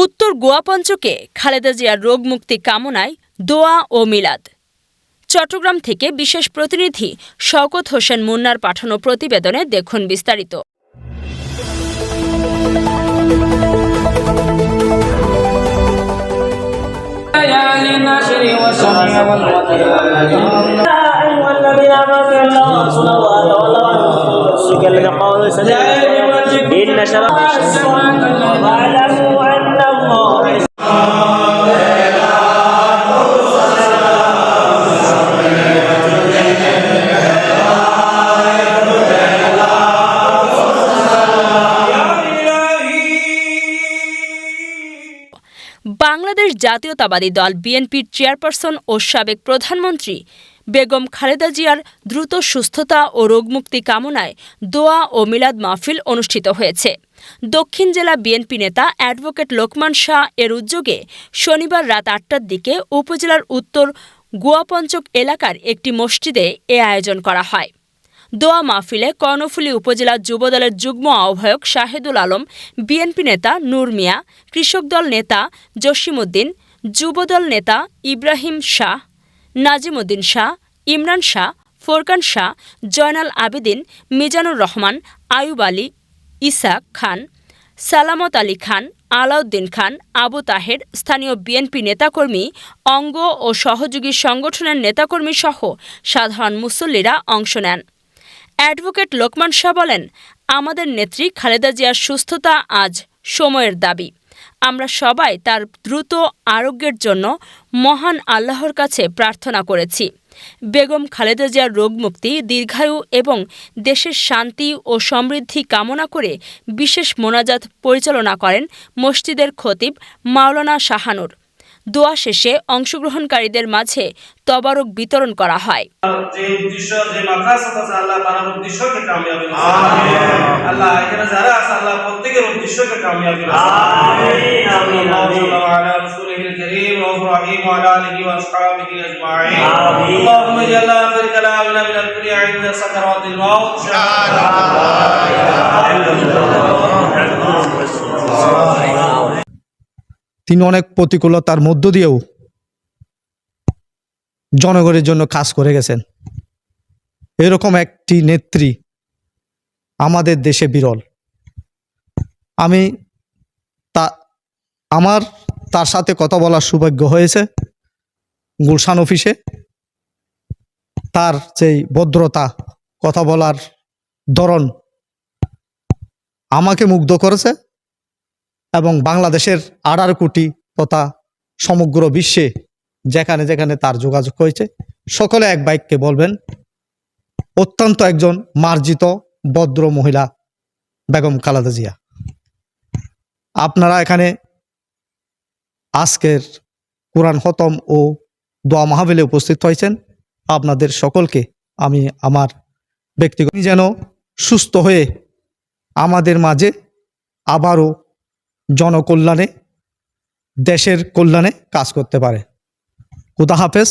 উত্তর গোয়াপঞ্চকে খালেদা জিয়ার রোগমুক্তি কামনায় দোয়া ও মিলাদ। চট্টগ্রাম থেকে বিশেষ প্রতিনিধি শওকত হোসেন মুন্নার পাঠানো প্রতিবেদনে দেখুন বিস্তারিত। বাংলাদেশ জাতীয়তাবাদী দল বিএনপির চেয়ারপারসন ও সাবেক প্রধানমন্ত্রী বেগম খালেদা জিয়ার দ্রুত সুস্থতা ও রোগমুক্তি কামনায় দোয়া ও মিলাদ মাহফিল অনুষ্ঠিত হয়েছে। দক্ষিণ জেলা বিএনপি নেতা অ্যাডভোকেট লোকমান শাহ এর উদ্যোগে শনিবার রাত ৮টার দিকে উপজেলার উত্তর গোয়াপঞ্চক এলাকার একটি মসজিদে এ আয়োজন করা হয়। দোয়া মাহফিলে কর্ণফুলী উপজেলা যুবদলের যুগ্ম আহ্বায়ক শাহেদুল আলম, বিএনপি নেতা নূর মিয়া, কৃষক দল নেতা জসিমউদ্দিন, যুবদল নেতা ইব্রাহিম শাহ, নাজিমউদ্দিন শাহ, ইমরান শাহ, ফোরকান শাহ, জয়নাল আবেদিন, মিজানুর রহমান, আয়ুব আলী, ইসাক খান, সালামত আলী খান, আলাউদ্দিন খান, আবু তাহের, স্থানীয় বিএনপি নেতাকর্মী, অঙ্গ ও সহযোগী সংগঠনের নেতাকর্মী সহ সাধারণ মুসল্লিরা অংশ নেন। অ্যাডভোকেট লোকমান শাহ বলেন, আমাদের নেত্রী খালেদা জিয়ার সুস্থতা আজ সময়ের দাবি। আমরা সবাই তার দ্রুত আরোগ্যের জন্য মহান আল্লাহর কাছে প্রার্থনা করেছি। বেগম খালেদা জিয়ার রোগমুক্তি, দীর্ঘায়ু এবং দেশের শান্তি ও সমৃদ্ধি কামনা করে বিশেষ মোনাজাত পরিচালনা করেন মসজিদের খতিব মাওলানা শাহানুর। দোয়া শেষে অংশগ্রহণকারীদের মাঝে তবারক বিতরণ করা হয়। তিনি অনেক প্রতিকূলতার মধ্য দিয়েও জনগণের জন্য কাজ করে গেছেন। এরকম একটি নেত্রী আমাদের দেশে বিরল। আমি আমার তার সাথে কথা বলার সৌভাগ্য হয়েছে গুলশান অফিসে। তার সেই ভদ্রতা, কথা বলার ধরন আমাকে মুগ্ধ করেছে এবং বাংলাদেশের 18 কোটি তথা সমগ্র বিশ্বে যেখানে যেখানে তার যোগাযোগ হয়েছে সকলে এক বাক্যে বলবেন, অত্যন্ত একজন মার্জিত ভদ্র মহিলা বেগম খালেদা জিয়া। আপনারা এখানে আজকের কোরআন খতম ও দোয়া মাহফিলে উপস্থিত হয়েছেন। আপনাদের সকলকে আমি আমার ব্যক্তিগত যেন সুস্থ হয়ে আমাদের মাঝে আবারও জনকল্যাণে, দেশের কল্যাণে কাজ করতে পারে। খুদা হাফেজ।